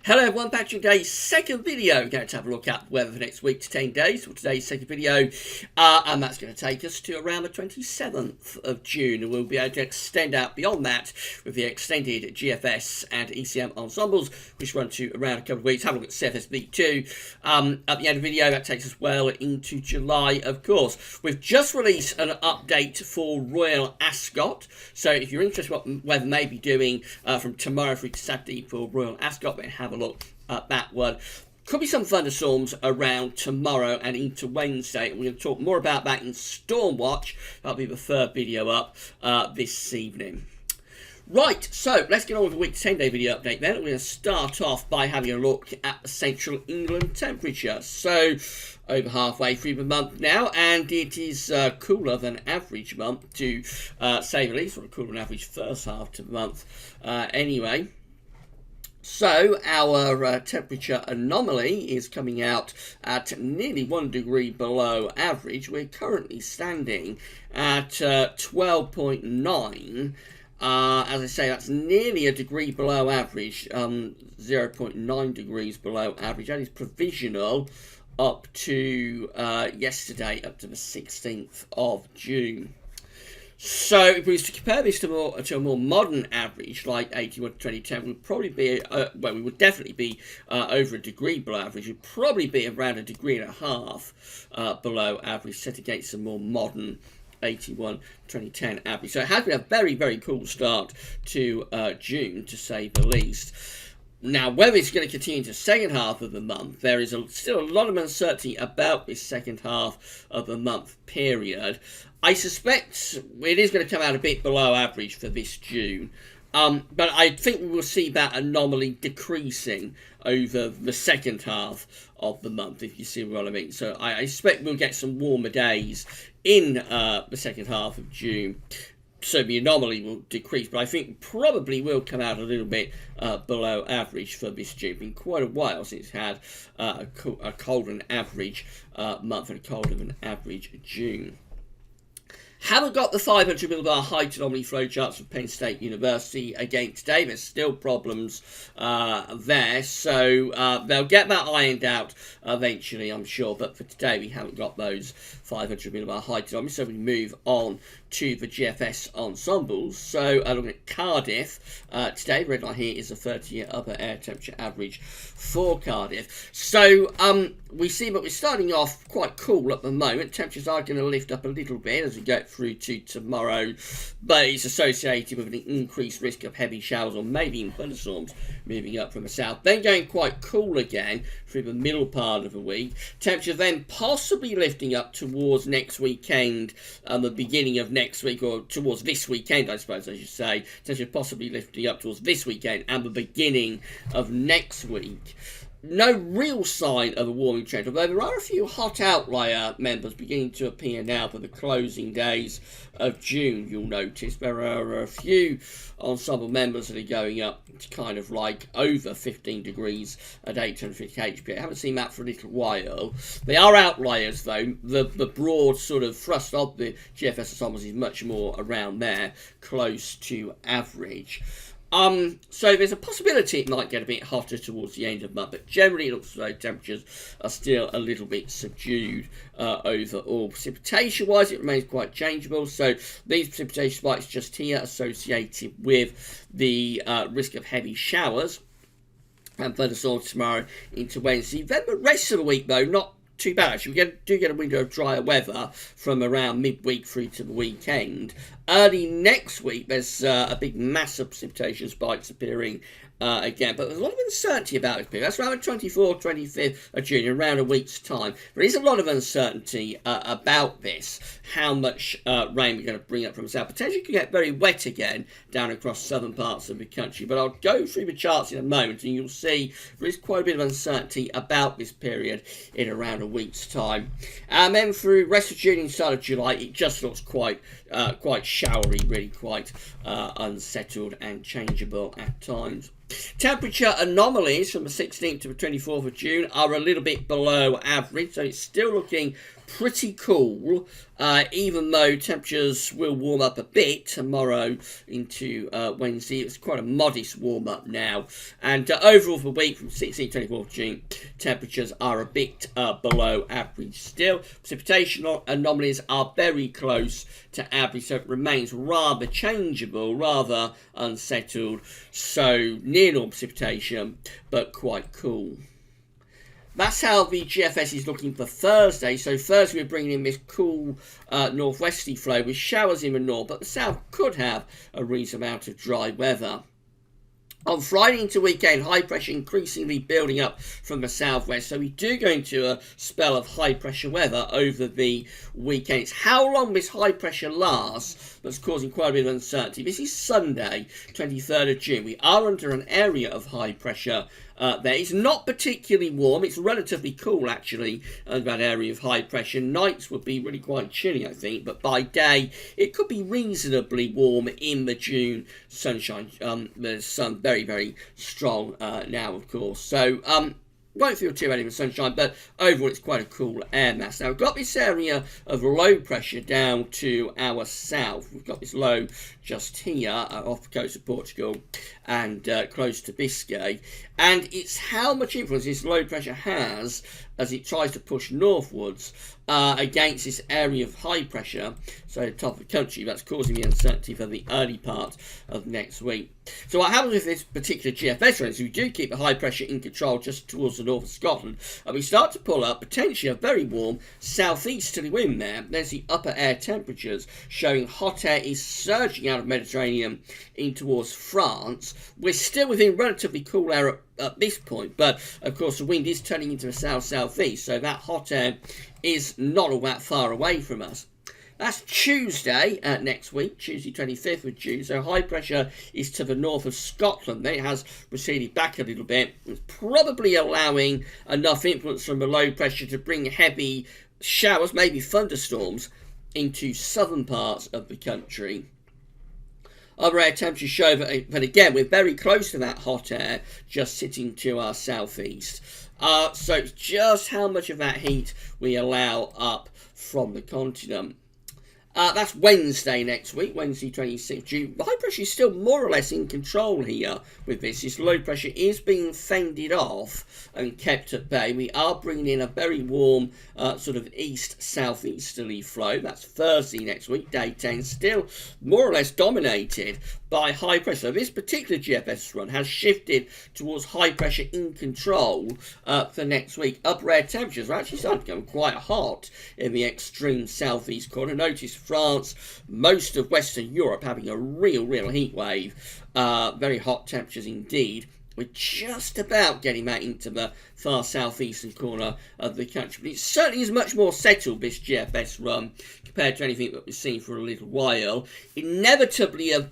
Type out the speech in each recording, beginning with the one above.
Hello everyone, back to today's second video. We're going to have a look at the weather for next week to 10 days for today's second video. And that's going to take us to around the 27th of June. And we'll be able to extend out beyond that with the extended GFS and ECM ensembles, which run to around a couple of weeks. Have a look at CFSB2. At the end of the video, that takes us well into July, of course. We've just released an update for Royal Ascot. So if you're interested in what weather may be doing from tomorrow through to Saturday for Royal Ascot, then have a look at that one. Could be some thunderstorms around tomorrow and into Wednesday, and we're going to talk more about that in Stormwatch. That'll be the third video up this evening. Right, so let's get on with the week 10-day video update then. We're going to start off by having a look at the central England temperature. So, over halfway through the month now, and it is cooler than average month to say the least, sort of cooler than average first half to the month anyway. So our temperature anomaly is coming out at nearly 1 degree below average. We're currently standing at 12.9. As I say, that's nearly a degree below average, 0.9 degrees below average. That is provisional up to yesterday, up to the 16th of June. So if we was to compare this to a more modern average, like 81 to 2010, we'd probably be, well, we would definitely be over a degree below average. We'd probably be around a degree and a half below average, set against some more modern 81 2010 average. So it has been a very, very cool start to June, to say the least. Now, whether it's going to continue to the second half of the month, there is still a lot of uncertainty about this second half of the month period. I suspect it is going to come out a bit below average for this June. But I think we will see that anomaly decreasing over the second half of the month, if you see what I mean. So I suspect we'll get some warmer days in the second half of June. So the anomaly will decrease, but I think probably will come out a little bit below average for this June. It's been quite a while since it's had a colder than average month and a colder than average June. Haven't got the 500 millibar height anomaly flowcharts from Penn State University again today. There's still problems there, so they'll get that ironed out eventually, I'm sure. But for today, we haven't got those 500 millibar height anomalies, so we move on to the GFS ensembles. So looking at Cardiff today, red line here is a 30-year upper air temperature average for Cardiff. So we see that we're starting off quite cool at the moment. Temperatures are going to lift up a little bit as we go through to tomorrow, but it's associated with an increased risk of heavy showers or maybe even thunderstorms moving up from the south. Then going quite cool again through the middle part of the week. Temperature then possibly lifting up towards next weekend, the beginning of next week, or towards this weekend, I suppose I should say. Temperature possibly lifting up towards this weekend and the beginning of next week. No real sign of a warming trend, although there are a few hot outlier members beginning to appear now for the closing days of June. You'll notice there are a few ensemble members that are going up to kind of like over 15 degrees at 850 HP. I haven't seen that for a little while. They are outliers though. The broad sort of thrust of the GFS ensembles is much more around there, close to average. So there's a possibility it might get a bit hotter towards the end of the month, but generally it looks as though temperatures are still a little bit subdued overall. Precipitation-wise, it remains quite changeable, so these precipitation spikes just here associated with the risk of heavy showers and thunderstorms tomorrow into Wednesday. Then the rest of the week, though, not too bad actually. We do get a window of drier weather from around midweek through to the weekend. Early next week, there's a big massive precipitation spikes appearing again, but there's a lot of uncertainty about this period. That's around the 24th, 25th of June, around a week's time. There is a lot of uncertainty about this, how much rain we're going to bring up from the south. Potentially could get very wet again down across southern parts of the country, but I'll go through the charts in a moment and you'll see there is quite a bit of uncertainty about this period in around a week's time. And then through rest of June and start of July, it just looks quite showery, really quite unsettled and changeable at times. Temperature anomalies from the 16th to the 24th of June are a little bit below average, so it's still looking pretty cool, even though temperatures will warm up a bit tomorrow into Wednesday. It's quite a modest warm up now. And overall for the week from 16th to 24th June, temperatures are a bit below average still. Precipitation anomalies are very close to average, so it remains rather changeable, rather unsettled. So near normal precipitation, but quite cool. That's how the GFS is looking for Thursday. So Thursday we're bringing in this cool northwesterly flow with showers in the north, but the south could have a reasonable amount of dry weather. On Friday into weekend, high pressure increasingly building up from the southwest. So we do go into a spell of high pressure weather over the weekend. It's how long this high pressure lasts that's causing quite a bit of uncertainty. This is Sunday, 23rd of June. We are under an area of high pressure there. It's not particularly warm. It's relatively cool, actually, in that area of high pressure. Nights would be really quite chilly, I think, but by day, it could be reasonably warm in the June sunshine. The sun very, very strong now, of course. So, won't feel too bad in the sunshine, but overall it's quite a cool air mass. Now we've got this area of low pressure down to our south. We've got this low just here off the coast of Portugal and close to Biscay. And it's how much influence this low pressure has as it tries to push northwards against this area of high pressure, so the top of the country. That's causing the uncertainty for the early part of next week. So what happens with this particular GFS range is we do keep the high pressure in control just towards the north of Scotland, and we start to pull up potentially a very warm southeasterly wind there. There's the upper air temperatures showing hot air is surging out of Mediterranean in towards France. We're still within relatively cool air at this point, but of course the wind is turning into a south-southeast, so that hot air is not all that far away from us. That's Tuesday next week, Tuesday 25th of June. So high pressure is to the north of Scotland. Then it has receded back a little bit. It's probably allowing enough influence from the low pressure to bring heavy showers, maybe thunderstorms, into southern parts of the country. Other air temperatures show that again, we're very close to that hot air, just sitting to our southeast. So it's just how much of that heat we allow up from the continent. That's Wednesday next week, Wednesday 26th June. The high pressure is still more or less in control here with this. This low pressure is being fended off and kept at bay. We are bringing in a very warm sort of east-southeasterly flow. That's Thursday next week, day 10. Still more or less dominated by high pressure. So this particular GFS run has shifted towards high pressure in control for next week. Upper air temperatures are actually starting to become quite hot in the extreme southeast corner. Notice France, most of Western Europe having a real heat wave. Very hot temperatures indeed. We're just about getting that into the far southeastern corner of the country. But it certainly is much more settled, this GFS run, compared to anything that we've seen for a little while. Inevitably, a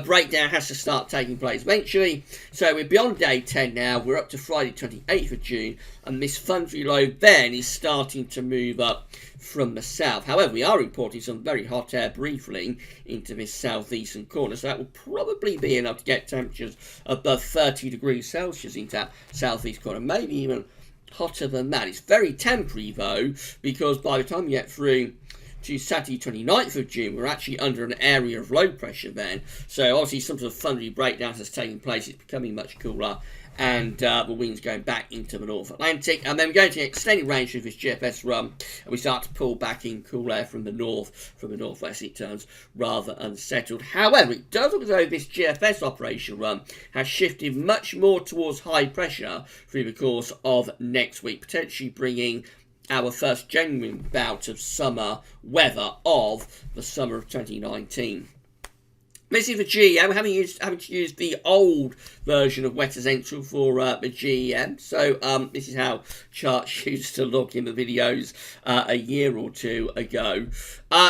breakdown has to start taking place eventually. So we're beyond day 10 now. We're up to Friday 28th of June. And this thundery low then is starting to move up from the south. However, we are importing some very hot air briefly into this southeastern corner, so that will probably be enough to get temperatures above 30 degrees Celsius into that southeast corner, maybe even hotter than that. It's very temporary though, because by the time we get through to Saturday 29th of June, we're actually under an area of low pressure then, so obviously some sort of thundery breakdown has taken place. It's becoming much cooler, and the wind's going back into the North Atlantic, and then we're going to extended range of this GFS run, and we start to pull back in cool air from the north, from the northwest. It turns rather unsettled. However, it does look as though this GFS operation run has shifted much more towards high pressure through the course of next week, potentially bringing our first genuine bout of summer weather of the summer of 2019. This is the GEM. Having to use the old version of Wetter Central for the GEM. So this is how charts used to look in the videos a year or two ago.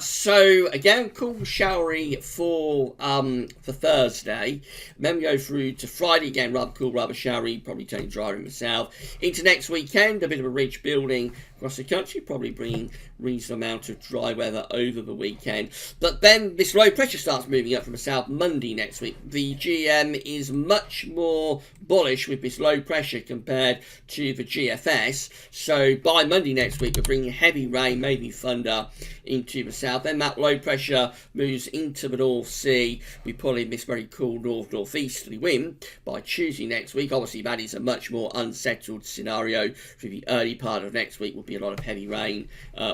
So again, cool, showery for Thursday. Then we go through to Friday again, rather cool, rather showery, probably turning drier in the south. Into next weekend, a bit of a ridge building across the country, probably bringing reasonable amount of dry weather over the weekend. But then this low pressure starts moving up from the south Monday next week. The GM is much more bullish with this low pressure compared to the GFS. So by Monday next week, we're bringing heavy rain, maybe thunder into the south. Then that low pressure moves into the North Sea. We pull in this very cool north-northeasterly wind by Tuesday next week. Obviously, that is a much more unsettled scenario. For the early part of next week will be a lot of heavy rain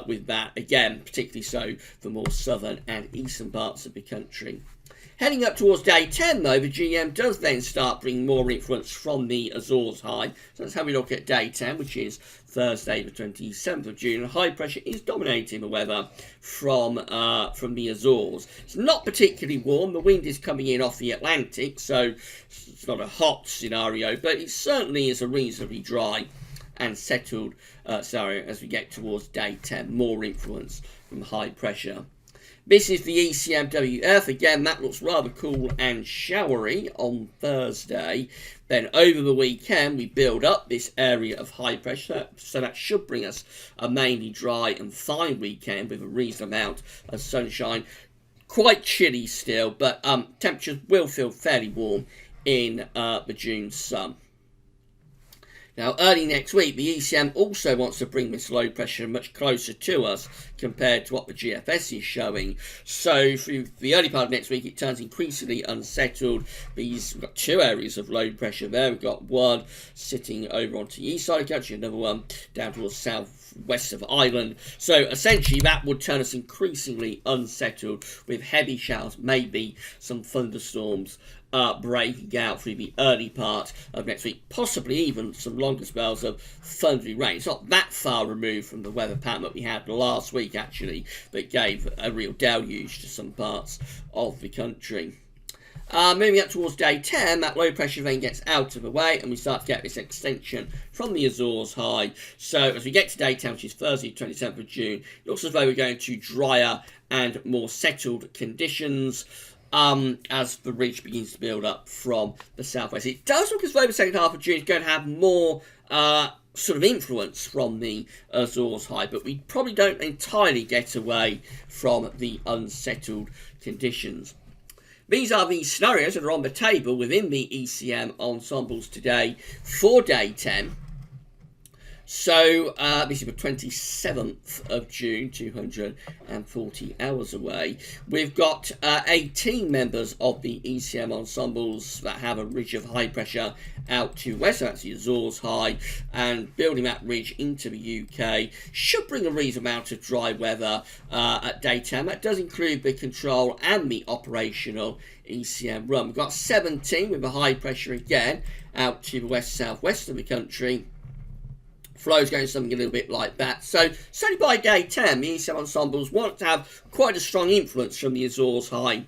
with that. Again, particularly so for more southern and eastern parts of the country. Heading up towards day 10, though, the GM does then start bringing more influence from the Azores high. So that's how we look at day 10, which is Thursday, the 27th of June. And high pressure is dominating the weather from the Azores. It's not particularly warm. The wind is coming in off the Atlantic, so it's not a hot scenario, but it certainly is a reasonably dry and settled scenario as we get towards day 10. More influence from high pressure. This is the ECMWF. Again, that looks rather cool and showery on Thursday. Then over the weekend, we build up this area of high pressure. So that should bring us a mainly dry and fine weekend with a reasonable amount of sunshine. Quite chilly still, but temperatures will feel fairly warm in the June sun. Now, early next week, the ECM also wants to bring this low pressure much closer to us compared to what the GFS is showing. So, through the early part of next week, it turns increasingly unsettled. We've got two areas of low pressure there. We've got one sitting over onto the east side of the country, another one down towards southwest of Ireland. So, essentially, that would turn us increasingly unsettled with heavy showers, maybe some thunderstorms breaking out through the early part of next week, possibly even some longer spells of thundery rain. It's not that far removed from the weather pattern that we had last week, actually, that gave a real deluge to some parts of the country. Moving up towards day 10, that low pressure then gets out of the way and we start to get this extension from the Azores high. So as we get to day 10, which is Thursday, 27th of June, it looks as though we're going to drier and more settled conditions as the ridge begins to build up from the southwest. It does look as though the second half of June is going to have more sort of influence from the Azores high, but we probably don't entirely get away from the unsettled conditions. These are the scenarios that are on the table within the ECM ensembles today for day 10. So, this is the 27th of June, 240 hours away. We've got 18 members of the ECM ensembles that have a ridge of high pressure out to west, so that's the Azores high, and building that ridge into the UK should bring a reasonable amount of dry weather at day 10. That does include the control and the operational ECM run. We've got 17 with the high pressure again out to the west-southwest of the country. Flow's going something a little bit like that. So, certainly by day 10, the ECM ensembles want to have quite a strong influence from the Azores high.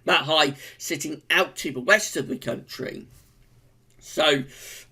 That high sitting out to the west of the country. So,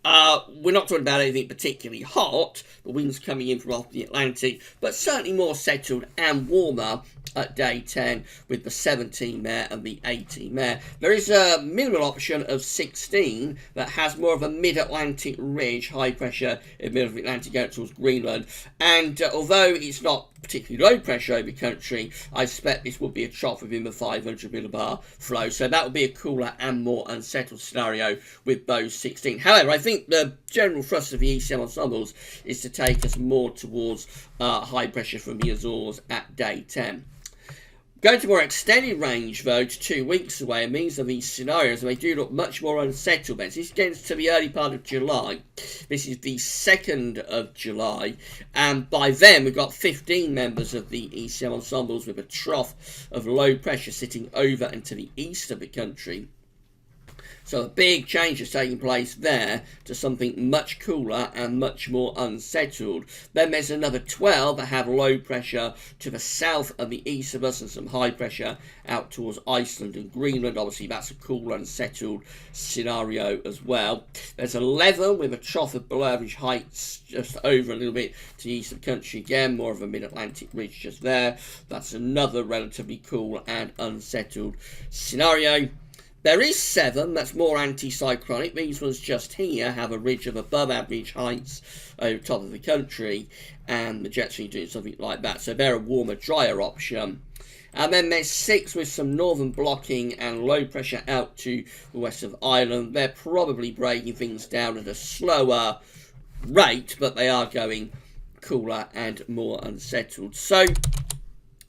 we're not talking about anything particularly hot. The wind's coming in from off the Atlantic, but certainly more settled and warmer at day 10 with the 17 there and the 18 there. There is a minimal option of 16 that has more of a mid-Atlantic ridge, high pressure in the middle of the Atlantic going towards Greenland. And although it's not particularly low pressure over the country, I suspect this will be a trough within the 500 millibar flow. So that will be a cooler and more unsettled scenario with those 16. However, I think the general thrust of the ECM ensembles is to take us more towards high pressure from the Azores at day 10. Going to more extended range, though, to 2 weeks away, it means that these scenarios, they do look much more unsettled. This gets to the early part of July. This is the 2nd of July. And by then, we've got 15 members of the ECM ensembles with a trough of low pressure sitting over and to the east of the country. So a big change is taking place there to something much cooler and much more unsettled. Then there's another 12 that have low pressure to the south and the east of us and some high pressure out towards Iceland and Greenland. Obviously, that's a cool, unsettled scenario as well. There's 11 with a trough of below average heights just over a little bit to the east of the country. Again, more of a mid-Atlantic ridge just there. That's another relatively cool and unsettled scenario. There is 7, that's more anticyclonic. These ones just here have a ridge of above average heights over top of the country, and the jet stream doing something like that. So they're a warmer, drier option. And then there's 6 with some northern blocking and low pressure out to the west of Ireland. They're probably breaking things down at a slower rate, but they are going cooler and more unsettled. So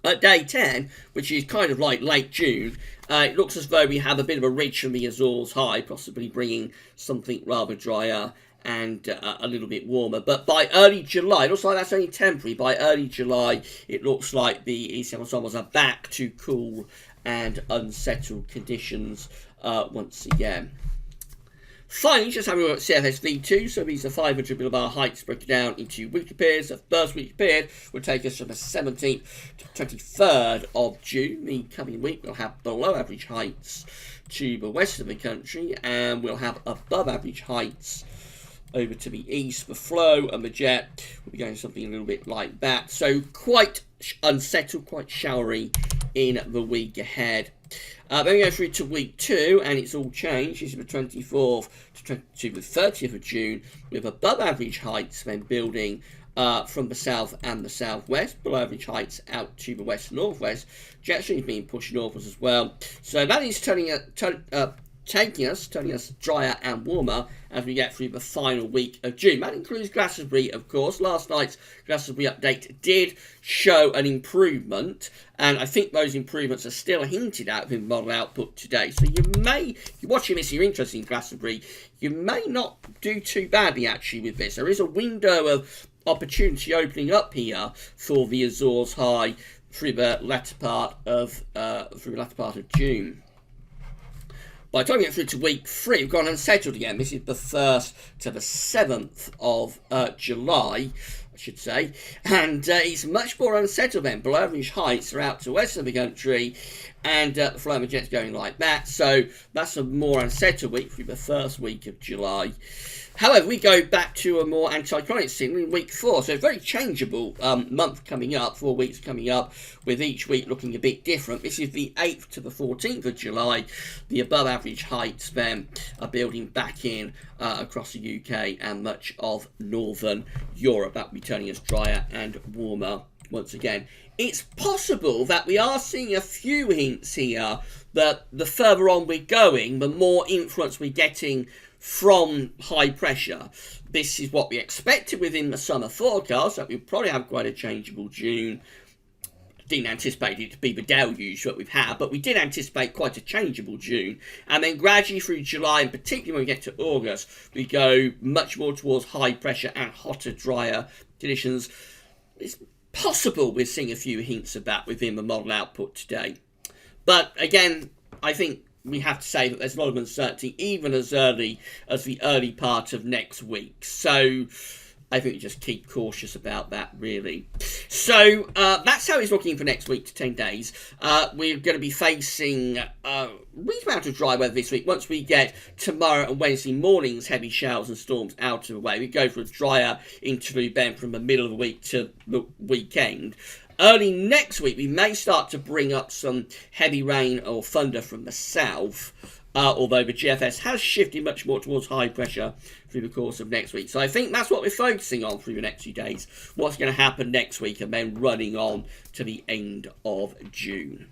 at day 10, which is kind of like late June, it looks as though we have a bit of a ridge from the Azores high, possibly bringing something rather drier and a little bit warmer. But by early July, it looks like that's only temporary. By early July, it looks like the eastern ensembles are back to cool and unsettled conditions once again. Finally, just having a look at CFS V2, so these are 500 millibar heights broken down into weekly periods. The first weekly period will take us from the 17th to 23rd of June. The coming week we'll have below average heights to the west of the country, and we'll have above average heights over to the east. The flow and the jet will be going something a little bit like that. So quite unsettled, quite showery in the week ahead. Then we go through to week 2, and it's all changed. This is the 24th to the 30th of June, with above average heights then building from the south and the southwest, below average heights out to the west and northwest. Jet stream being pushed northwards as well. So that is turning us drier and warmer as we get through the final week of June. That includes Glastonbury, of course. Last night's Glastonbury update did show an improvement, and I think those improvements are still hinted at with model output today. So you may, if you're watching this, you're interested in Glastonbury, you may not do too badly actually with this. There is a window of opportunity opening up here for the Azores high through the latter part of June. By the time we get through to week 3, we've gone unsettled again. This is the 1st to the 7th of July, I should say. And it's much more unsettled then. Below average heights are out to the west of the country, and the flow of jet's going like that. So that's a more unsettled week through the first week of July. However, we go back to a more anticyclonic signal in week 4. So a very changeable month coming up, 4 weeks coming up, with each week looking a bit different. This is the 8th to the 14th of July. The above average heights then are building back in across the UK and much of northern Europe. That will be turning us drier and warmer once again. It's possible that we are seeing a few hints here that the further on we're going, the more influence we're getting from high pressure. This is what we expected within the summer forecast, that we'll probably have quite a changeable June. Didn't anticipate it to be the deluge that we've had, but we did anticipate quite a changeable June. And then gradually through July, and particularly when we get to August, we go much more towards high pressure and hotter, drier conditions. It's possible we're seeing a few hints of that within the model output today. But again, I think we have to say that there's a lot of uncertainty even as early as the early part of next week. So I think we just keep cautious about that, really. So that's how it's looking for next week to 10 days. We're going to be facing a reasonable amount of dry weather this week. Once we get tomorrow and Wednesday morning's heavy showers and storms out of the way, we go for a drier interlude then from the middle of the week to the weekend. Early next week, we may start to bring up some heavy rain or thunder from the south, although the GFS has shifted much more towards high pressure through the course of next week. So I think that's what we're focusing on through the next few days, what's going to happen next week, and then running on to the end of June.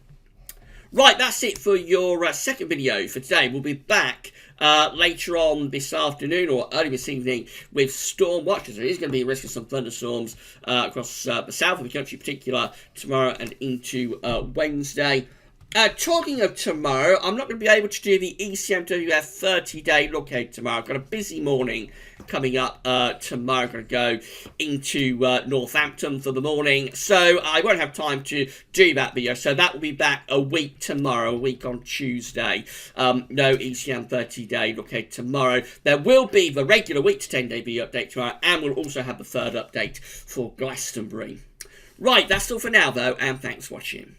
Right, that's it for your second video for today. We'll be back later on this afternoon or early this evening with storm watches. There is going to be a risk of some thunderstorms across the south of the country, in particular tomorrow and into Wednesday. Talking of tomorrow, I'm not going to be able to do the ECMWF 30-day look ahead tomorrow. I've got a busy morning coming up tomorrow. I'm going to go into Northampton for the morning, so I won't have time to do that video. So that will be back a week tomorrow, a week on Tuesday. No ECM 30-day look ahead tomorrow. There will be the regular week to 10-day video update tomorrow, and we'll also have the third update for Glastonbury. Right, that's all for now, though, and thanks for watching.